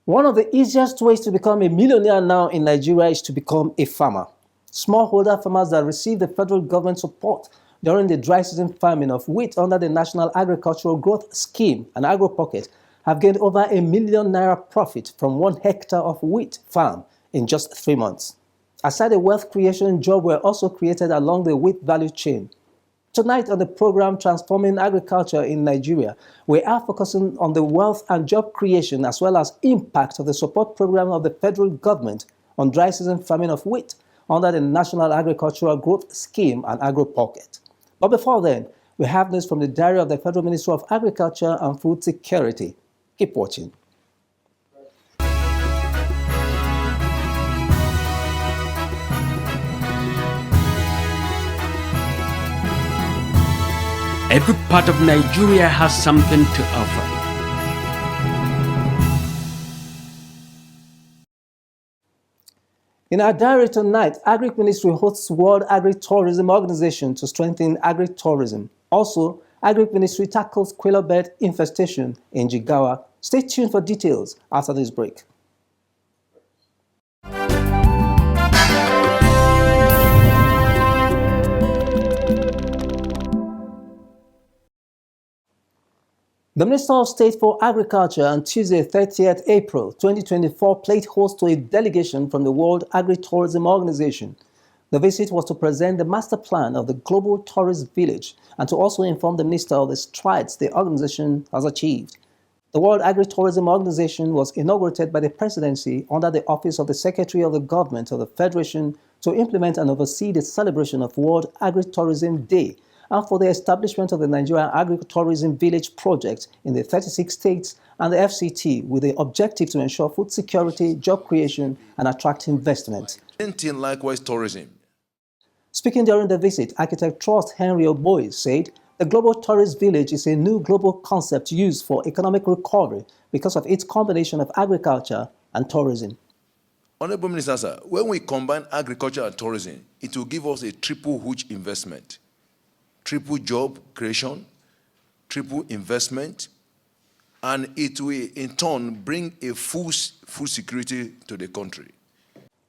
One of the easiest ways to become a millionaire now in Nigeria is to become a farmer. Smallholder farmers that receive the federal government support during the dry season farming of wheat under the National Agricultural Growth Scheme and Agro Pocket have gained over ₦1 million profit from 1 hectare of wheat farm in just 3 months. Aside, a wealth creation job were also created along the wheat value chain. Tonight on the program Transforming Agriculture in Nigeria, we are focusing on the wealth and job creation as well as impact of the support program of the federal government on dry season farming of wheat under the National Agricultural Growth Scheme and Agro Pocket. But before then, we have news from the diary of the Federal Minister of Agriculture and Food Security. Keep watching. Every part of Nigeria has something to offer. In our diary tonight, Agri-Ministry hosts World Agri-Tourism Organization to strengthen agri-tourism. Also, Agri-Ministry tackles quail bird infestation in Jigawa. Stay tuned for details after this break. The Minister of State for Agriculture on Tuesday, 30th April 2024, played host to a delegation from the World Agri-Tourism Organization. The visit was to present the master plan of the Global Tourist Village and to also inform the Minister of the strides the organization has achieved. The World Agri-Tourism Organization was inaugurated by the Presidency under the Office of the Secretary of the Government of the Federation to implement and oversee the celebration of World Agri-Tourism Day and for the establishment of the Nigerian Agri-Tourism Village project in the 36 states and the FCT with the objective to ensure food security, job creation, and attract investment. Likewise, tourism. Speaking during the visit, architect Trust Henry Oboy said the Global Tourist Village is a new global concept used for economic recovery because of its combination of agriculture and tourism. Honorable Minister, sir, when we combine agriculture and tourism, it will give us a triple huge investment. Triple job creation, triple investment, and it will in turn bring a full food security to the country.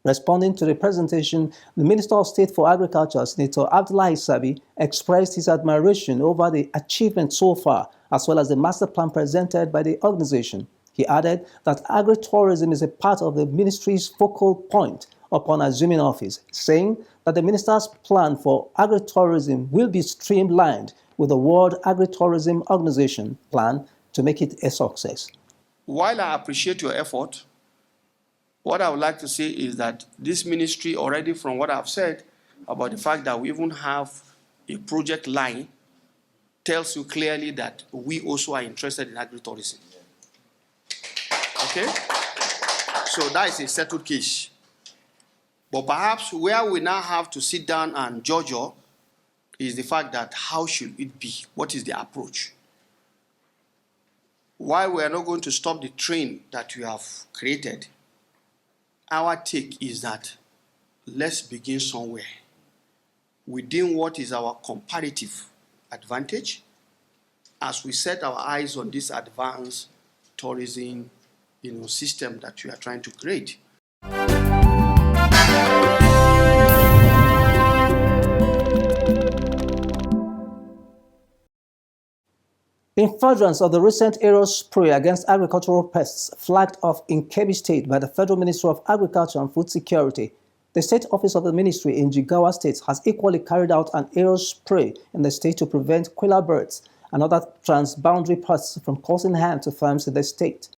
Responding to the presentation, the Minister of State for Agriculture, Senator Abdullahi Sabi, expressed his admiration over the achievement so far, as well as the master plan presented by the organization. He added that agri-tourism is a part of the ministry's focal point upon assuming office, saying that the minister's plan for agri-tourism will be streamlined with the World Agri-Tourism Organization plan to make it a success. While I appreciate your effort, what I would like to say is that this ministry already, from what I've said about the fact that we even have a project line, tells you clearly that we also are interested in agri-tourism. Okay? So that is a settled case. But perhaps where we now have to sit down and judge is the fact that how should it be? What is the approach? While we are not going to stop the train that we have created, our take is that let's begin somewhere within what is our comparative advantage as we set our eyes on this advanced tourism system that we are trying to create. In furtherance of the recent aerial spray against agricultural pests flagged off in Kebbi State by the Federal Ministry of Agriculture and Food Security, the State Office of the Ministry in Jigawa State has equally carried out an aerial spray in the state to prevent quail birds and other transboundary pests from causing harm to farms in the state.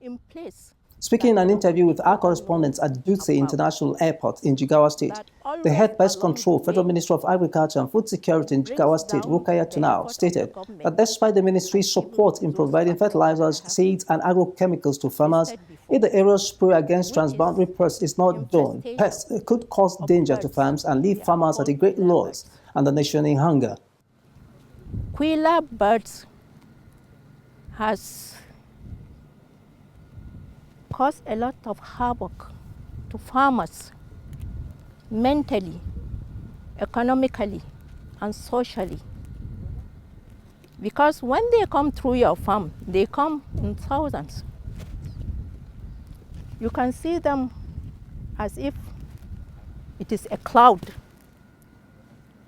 In place. Speaking in an interview with our correspondents at Dutse International Airport in Jigawa State, the head pest control Federal Minister of Agriculture and Food Security in Jigawa State, Rukaya Tunao, stated that despite the ministry's support in providing fertilizers, seeds, and agrochemicals to farmers, if the aerial spray against transboundary pests is not done, pests could cause danger to farms and leave farmers at a great loss and the nation in hunger. Quail birds has caused a lot of havoc to farmers, mentally, economically, and socially. Because when they come through your farm, they come in thousands. You can see them as if it is a cloud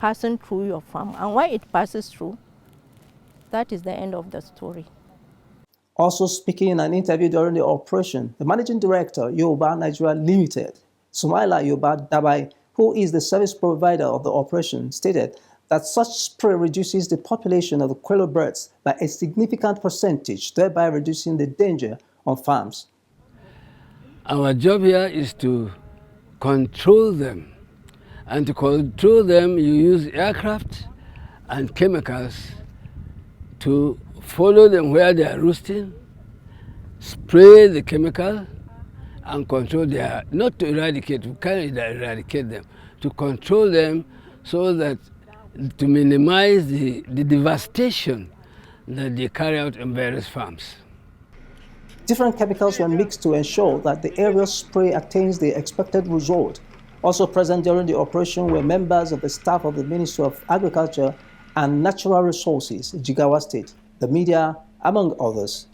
passing through your farm. And when it passes through, that is the end of the story. Also speaking in an interview during the operation, the managing director, Yoruba Nigeria Limited, Sumaila Yoruba Dabai, who is the service provider of the operation, stated that such spray reduces the population of the quello birds by a significant percentage, thereby reducing the danger on farms. Our job here is to control them. And to control them, you use aircraft and chemicals to follow them where they are roosting, spray the chemical, and control their, not to eradicate, we can't eradicate them, to control them so that to minimize the devastation that they carry out in various farms. Different chemicals were mixed to ensure that the aerial spray attains the expected result. Also present during the operation were members of the staff of the Ministry of Agriculture and Natural Resources, Jigawa State, the media, among others.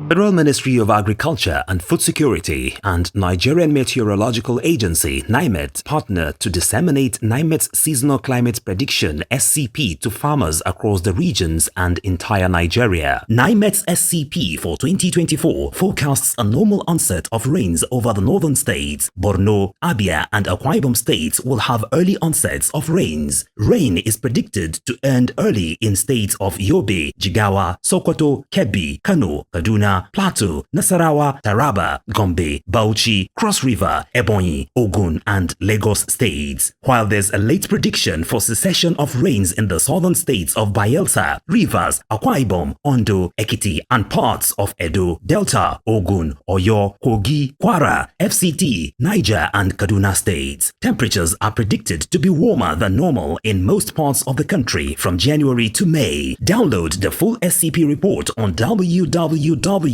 Federal Ministry of Agriculture and Food Security and Nigerian Meteorological Agency (NIMET) partner to disseminate NIMET's seasonal climate prediction (SCP) to farmers across the regions and entire Nigeria. NIMET's SCP for 2024 forecasts a normal onset of rains over the northern states. Borno, Abia, and Akwa Ibom states will have early onsets of rains. Rain is predicted to end early in states of Yobe, Jigawa, Sokoto, Kebbi, Kano, Kaduna, Plateau, Nasarawa, Taraba, Gombe, Bauchi, Cross River, Ebonyi, Ogun, and Lagos states. While there's a late prediction for cessation of rains in the southern states of Bayelsa, Rivers, Akwa Ibom, Ondo, Ekiti, and parts of Edo, Delta, Ogun, Oyo, Kogi, Kwara, FCT, Niger, and Kaduna states. Temperatures are predicted to be warmer than normal in most parts of the country from January to May. Download the full SCP report on www.nimet.gov.ng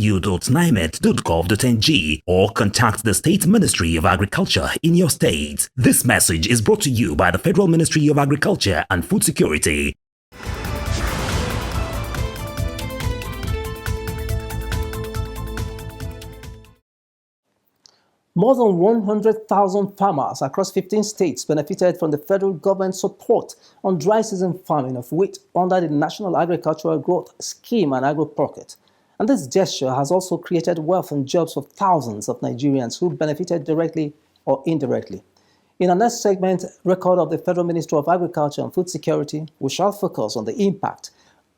or contact the State Ministry of Agriculture in your state. This message is brought to you by the Federal Ministry of Agriculture and Food Security. More than 100,000 farmers across 15 states benefited from the federal government's support on dry season farming of wheat under the National Agricultural Growth Scheme and Agro Pocket. And this gesture has also created wealth and jobs for thousands of Nigerians who benefited directly or indirectly. In our next segment, record of the Federal Ministry of Agriculture and Food Security, we shall focus on the impact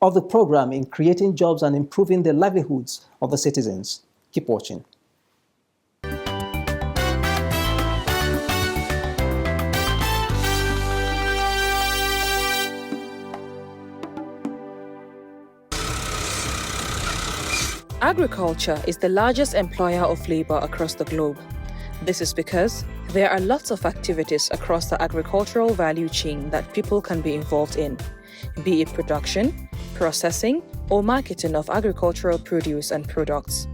of the program in creating jobs and improving the livelihoods of the citizens. Keep watching. Agriculture is the largest employer of labor across the globe. This is because there are lots of activities across the agricultural value chain that people can be involved in, be it production, processing, or marketing of agricultural produce and products.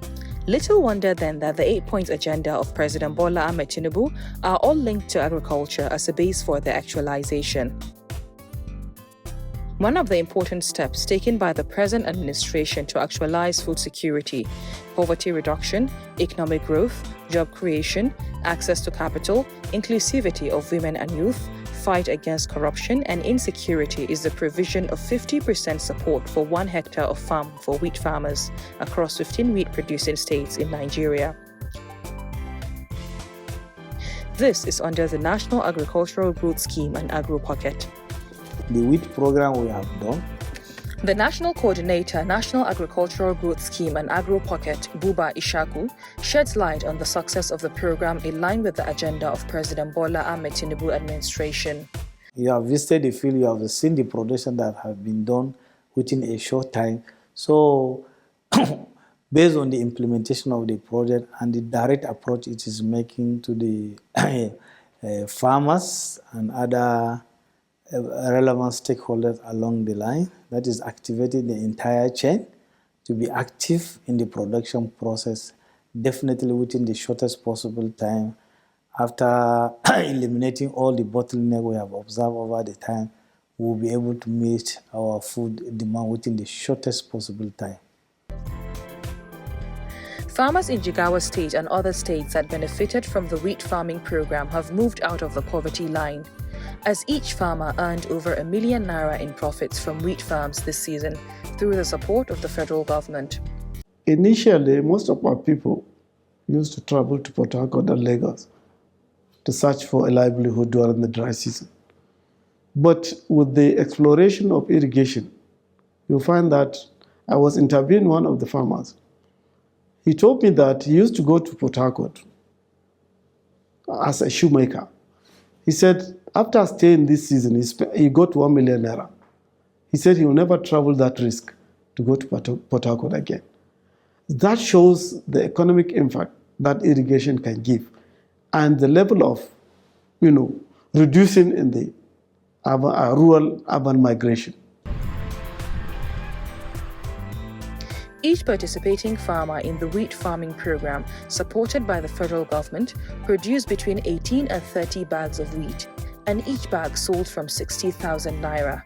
Little wonder then that the 8-point agenda of President Bola Ahmed Tinubu are all linked to agriculture as a base for their actualization. One of the important steps taken by the present administration to actualize food security, poverty reduction, economic growth, job creation, access to capital, inclusivity of women and youth, fight against corruption and insecurity is the provision of 50% support for 1 hectare of farm for wheat farmers across 15 wheat-producing states in Nigeria. This is under the National Agricultural Growth Scheme and Agro Pocket. The wheat program we have done. The National Coordinator, National Agricultural Growth Scheme and Agro Pocket, Buba Ishaku, sheds light on the success of the program in line with the agenda of President Bola Ahmed Tinubu administration. You have visited the field, you have seen the production that have been done within a short time. So, based on the implementation of the project and the direct approach it is making to the farmers and other relevant stakeholders along the line, that is activating the entire chain to be active in the production process, definitely within the shortest possible time after eliminating all the bottleneck we have observed over the time, we will be able to meet our food demand within the shortest possible time. Farmers in Jigawa State and other states that benefited from the wheat farming program have moved out of the poverty line, as each farmer earned over ₦1 million in profits from wheat farms this season through the support of the federal government. Initially, most of our people used to travel to Port Harcourt and Lagos to search for a livelihood during the dry season. But with the exploration of irrigation, you'll find that I was interviewing one of the farmers. He told me that he used to go to Port Harcourt as a shoemaker. He said after staying this season, he got ₦1 million. He said he will never travel that risk to go to Port Harcourt again. That shows the economic impact that irrigation can give and the level of, reducing in the rural-urban migration. Each participating farmer in the wheat farming program, supported by the federal government, produced between 18 and 30 bags of wheat, and each bag sold from 60,000 naira.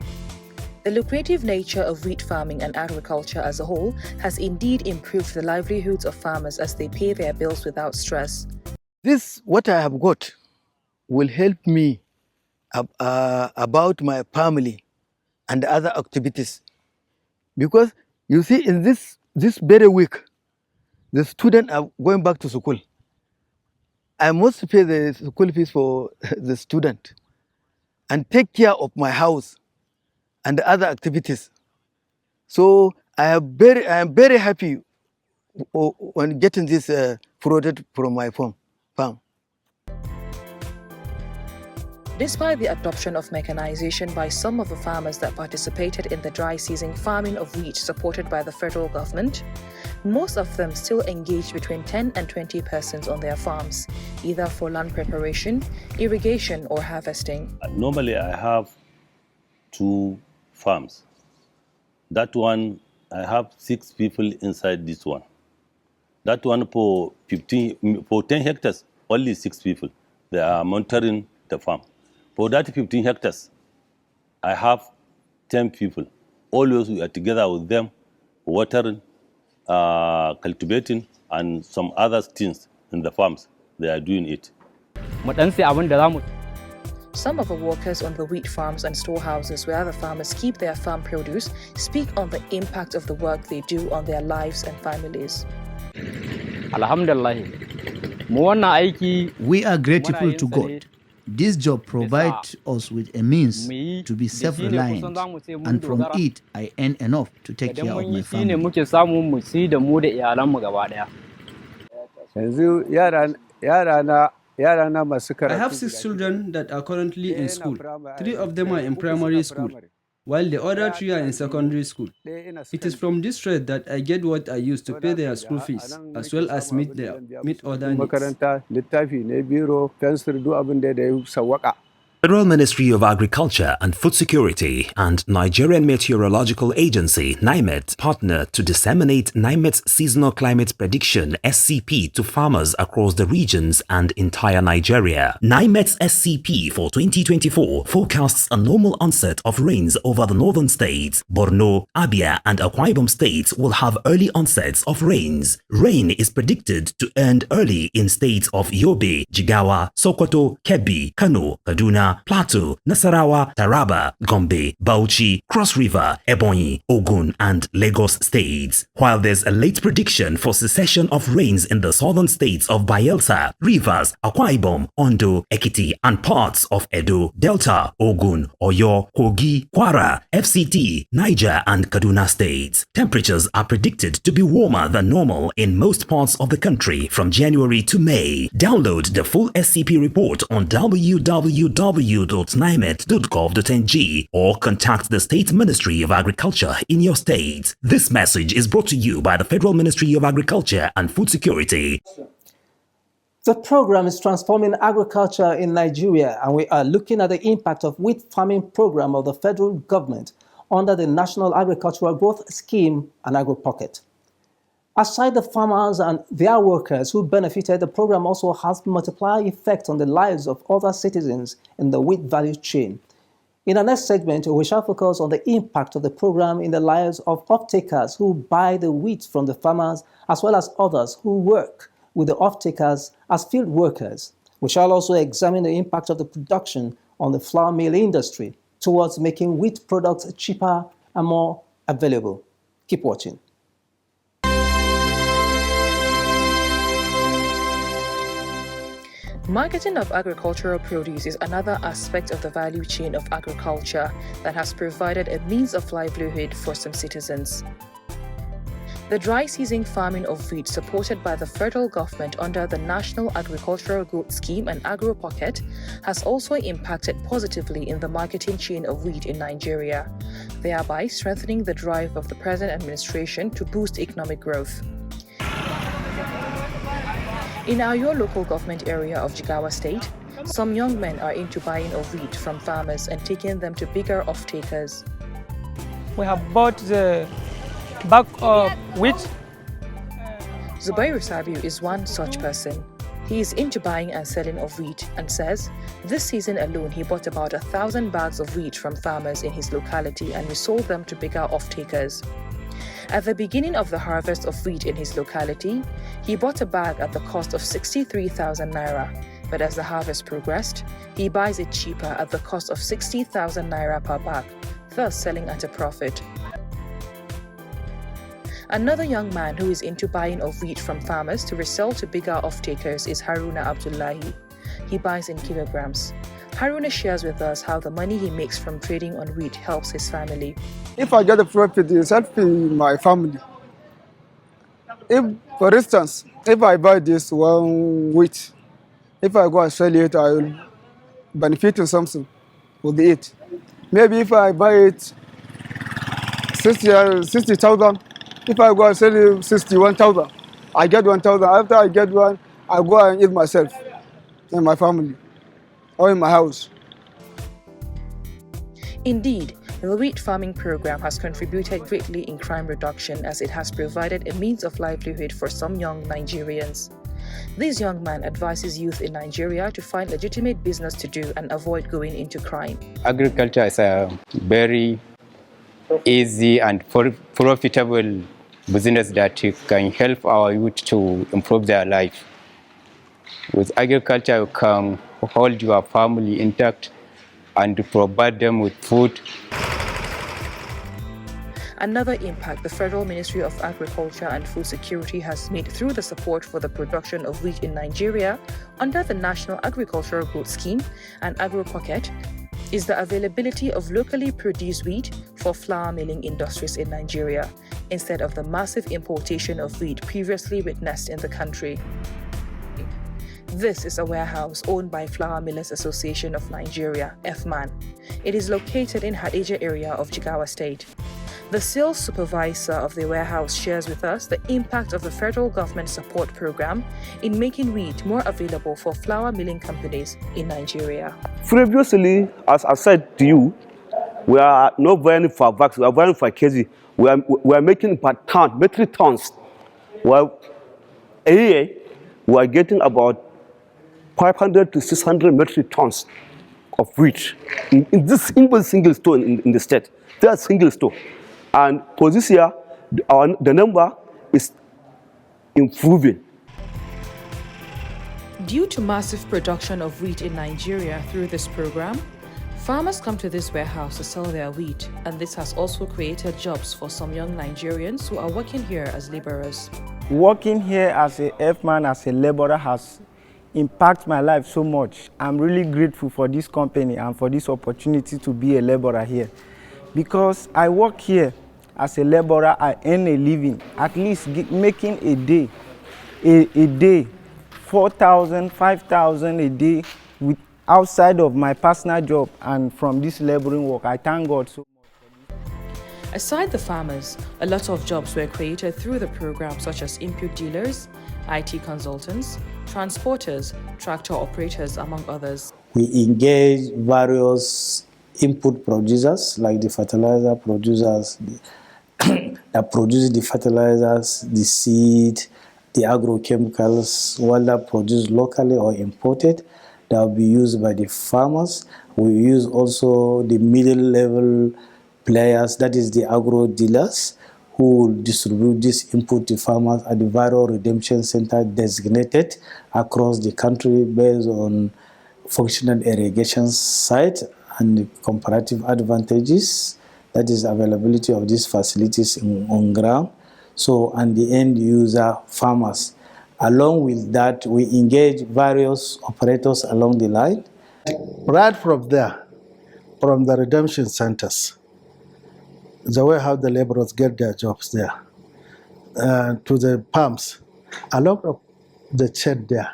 The lucrative nature of wheat farming and agriculture as a whole has indeed improved the livelihoods of farmers as they pay their bills without stress. This, what I have got, will help me about my family and other activities. Because you see, in this very week, the students are going back to school. I must pay the school fees for the student and take care of my house and other activities. So I am very happy when getting this product from my farm. Despite the adoption of mechanization by some of the farmers that participated in the dry season farming of wheat supported by the federal government, most of them still engage between 10 and 20 persons on their farms, either for land preparation, irrigation, or harvesting. Normally, I have 2 farms. That one, I have 6 people inside this one. That one for 10 hectares, only 6 people. They are monitoring the farm. For that 15 hectares, I have 10 people. Always we are together with them, watering, cultivating, and some other things in the farms. They are doing it. Some of the workers on the wheat farms and storehouses where the farmers keep their farm produce speak on the impact of the work they do on their lives and families. We are grateful to God. This job provides us with a means to be self-reliant, and from it, I earn enough to take care of my family. I have 6 children that are currently in school. 3 of them are in primary school, while the other 3 are in secondary school. It is from this trade that I get what I use to pay their school fees, as well as meet other needs. Federal Ministry of Agriculture and Food Security and Nigerian Meteorological Agency (NIMET) partner to disseminate NIMET's seasonal climate prediction (SCP) to farmers across the regions and entire Nigeria. NIMET's SCP for 2024 forecasts a normal onset of rains over the northern states. Borno, Abia, and Akwa Ibom states will have early onsets of rains. Rain is predicted to end early in states of Yobe, Jigawa, Sokoto, Kebbi, Kano, Kaduna, Plateau, Nasarawa, Taraba, Gombe, Bauchi, Cross River, Ebonyi, Ogun, and Lagos states. While there's a late prediction for cessation of rains in the southern states of Bayelsa, Rivers, Akwa Ibom, Ondo, Ekiti, and parts of Edo, Delta, Ogun, Oyo, Kogi, Kwara, FCT, Niger, and Kaduna states. Temperatures are predicted to be warmer than normal in most parts of the country from January to May. Download the full SCP report on www.nimet.gov.ng or contact the State Ministry of Agriculture in your state. This message is brought to you by the Federal Ministry of Agriculture and Food Security. The program is transforming agriculture in Nigeria, and we are looking at the impact of wheat farming program of the federal government under the National Agricultural Growth Scheme and Agro Pocket. Aside the farmers and their workers who benefited, the program also has multiplier effect on the lives of other citizens in the wheat value chain. In our next segment, we shall focus on the impact of the program in the lives of off-takers who buy the wheat from the farmers, as well as others who work with the off-takers as field workers. We shall also examine the impact of the production on the flour mill industry towards making wheat products cheaper and more available. Keep watching. Marketing of agricultural produce is another aspect of the value chain of agriculture that has provided a means of livelihood for some citizens. The dry season farming of wheat supported by the federal government under the National Agricultural Growth Scheme and Agro Pocket has also impacted positively in the marketing chain of wheat in Nigeria, thereby strengthening the drive of the present administration to boost economic growth. In our local government area of Jigawa State, some young men are into buying of wheat from farmers and taking them to bigger off-takers. We have bought the bag of wheat. Zubairu Sabiu is one such person. He is into buying and selling of wheat and says this season alone he bought about 1,000 bags of wheat from farmers in his locality and resold them to bigger off-takers. At the beginning of the harvest of wheat in his locality, he bought a bag at the cost of 63,000 naira, but as the harvest progressed, he buys it cheaper at the cost of 60,000 naira per bag, thus selling at a profit. Another young man who is into buying of wheat from farmers to resell to bigger off-takers is Haruna Abdullahi. He buys in kilograms. Haruna shares with us how the money he makes from trading on wheat helps his family. If I get a profit, it's helping my family. If, for instance, if I buy this one wheat, if I go and sell it, I will benefit in something with it. Maybe if I buy it 60,000, if I go and sell it 61,000, I get 1,000. After I get one, I go and eat myself and my family or in my house. Indeed, the wheat farming program has contributed greatly in crime reduction as it has provided a means of livelihood for some young Nigerians. This young man advises youth in Nigeria to find legitimate business to do and avoid going into crime. Agriculture is a very easy and profitable business that can help our youth to improve their life. With agriculture, you can hold your family intact and provide them with food. Another impact the Federal Ministry of Agriculture and Food Security has made through the support for the production of wheat in Nigeria under the National Agricultural Growth Scheme and Agro Pocket is the availability of locally produced wheat for flour milling industries in Nigeria, instead of the massive importation of wheat previously witnessed in the country. This is a warehouse owned by Flour Millers Association of Nigeria, FMAN. It is located in Hadejia area of Jigawa State. The sales supervisor of the warehouse shares with us the impact of the federal government support program in making wheat more available for flour milling companies in Nigeria. Previously, as I said to you, we are not buying for bags, we are buying for kg. We are making per ton, metric tons. Well, a year, we are getting about 500 to 600 metric tons of wheat in this single store in the state. That's single store. And for this year, the number is improving. Due to massive production of wheat in Nigeria through this program, farmers come to this warehouse to sell their wheat, and this has also created jobs for some young Nigerians who are working here as laborers. Working here as a F-man, as a laborer has impacted my life so much. I'm really grateful for this company and for this opportunity to be a laborer here. Because I work here as a laborer, I earn a living, at least making a day, 4,000, 5,000 a day with outside of my personal job, and from this laboring work, I thank God so much. Aside the farmers, a lot of jobs were created through the program, such as input dealers, IT consultants, transporters, tractor operators, among others. We engage various input producers like the fertilizer producers, that produces the fertilizers, the seed, the agrochemicals, whether produced locally or imported, that will be used by the farmers. We use also the middle level players, that is the agro dealers, who will distribute this input to farmers at the various redemption centers designated across the country based on functional irrigation site and the comparative advantages, that is availability of these facilities on ground. So, and the end user farmers. Along with that, we engage various operators along the line. Right from there, from the redemption centers, the way how the laborers get their jobs there, to the farms, a lot of the chain there.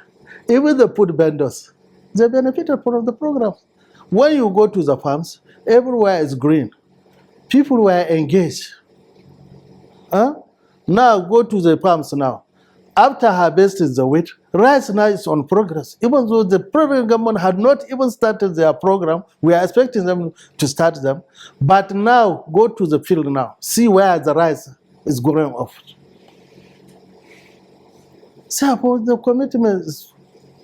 Even the food vendors, they benefited from the program. When you go to the farms, everywhere is green. People were engaged. Now go to the farms now. After harvesting the wheat, rice now is on progress. Even though the previous government had not even started their program, we are expecting them to start them. But now, go to the field now. See where the rice is growing off. So the commitment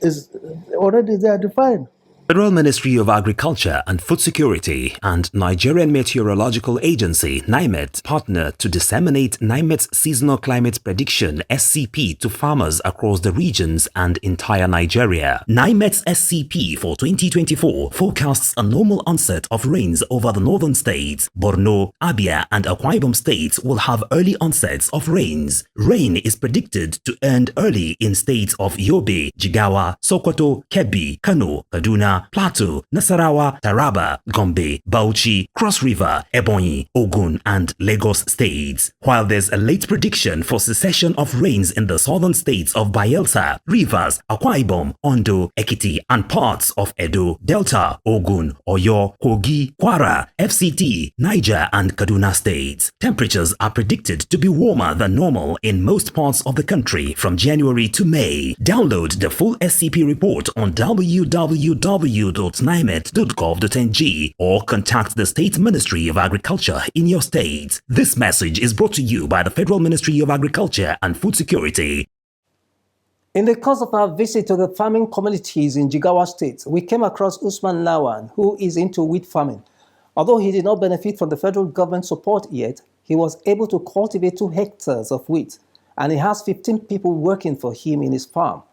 is already there defined. Federal Ministry of Agriculture and Food Security and Nigerian Meteorological Agency (NIMET) partner to disseminate NIMET's seasonal climate prediction (SCP) to farmers across the regions and entire Nigeria. NIMET's SCP for 2024 forecasts a normal onset of rains over the northern states. Borno, Abia, and Akwa Ibom states will have early onsets of rains. Rain is predicted to end early in states of Yobe, Jigawa, Sokoto, Kebbi, Kano, Kaduna, Plateau, Nasarawa, Taraba, Gombe, Bauchi, Cross River, Ebonyi, Ogun, and Lagos states. While there's a late prediction for cessation of rains in the southern states of Bayelsa, Rivers, Akwa Ibom, Ondo, Ekiti, and parts of Edo, Delta, Ogun, Oyo, Kogi, Kwara, FCT, Niger, and Kaduna states. Temperatures are predicted to be warmer than normal in most parts of the country from January to May. Download the full SCP report on www.nimet.gov.ng or contact the State Ministry of Agriculture in your state. This message is brought to you by the Federal Ministry of Agriculture and Food Security. In the course of our visit to the farming communities in Jigawa State, we came across Usman Lawan, who is into wheat farming. Although he did not benefit from the federal government support yet, he was able to cultivate 2 hectares of wheat, and he has 15 people working for him in his farm.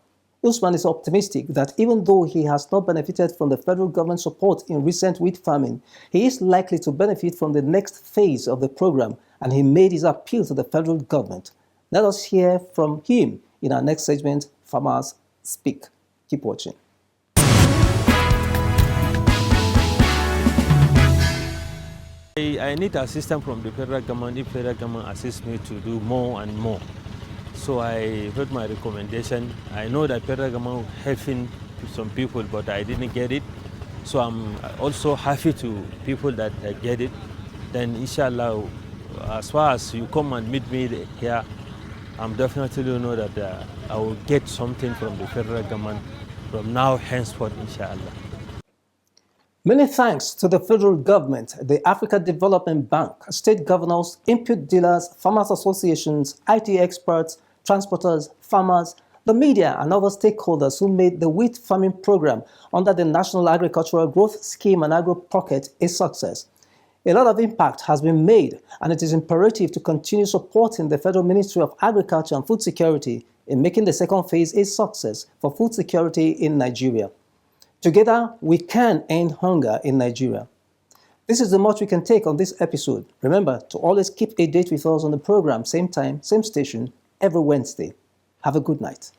Usman is optimistic that even though he has not benefited from the federal government support in recent wheat farming, he is likely to benefit from the next phase of the program, and he made his appeal to the federal government. Let us hear from him in our next segment, Farmers Speak. Keep watching. I need assistance from the federal government if federal government assists me to do more and more. So I heard my recommendation. I know that federal government helping some people, but I didn't get it. So I'm also happy to people that get it. Then inshallah, as far as you come and meet me here, I'm definitely know that I will get something from the federal government from now henceforth, inshallah. Many thanks to the federal government, the Africa Development Bank, state governors, input dealers, farmers associations, IT experts, transporters, farmers, the media, and other stakeholders who made the wheat farming program under the National Agricultural Growth Scheme and Agro Pocket a success. A lot of impact has been made, and it is imperative to continue supporting the Federal Ministry of Agriculture and Food Security in making the second phase a success for food security in Nigeria. Together, we can end hunger in Nigeria. This is the much we can take on this episode. Remember to always keep a date with us on the program, same time, same station, every Wednesday. Have a good night.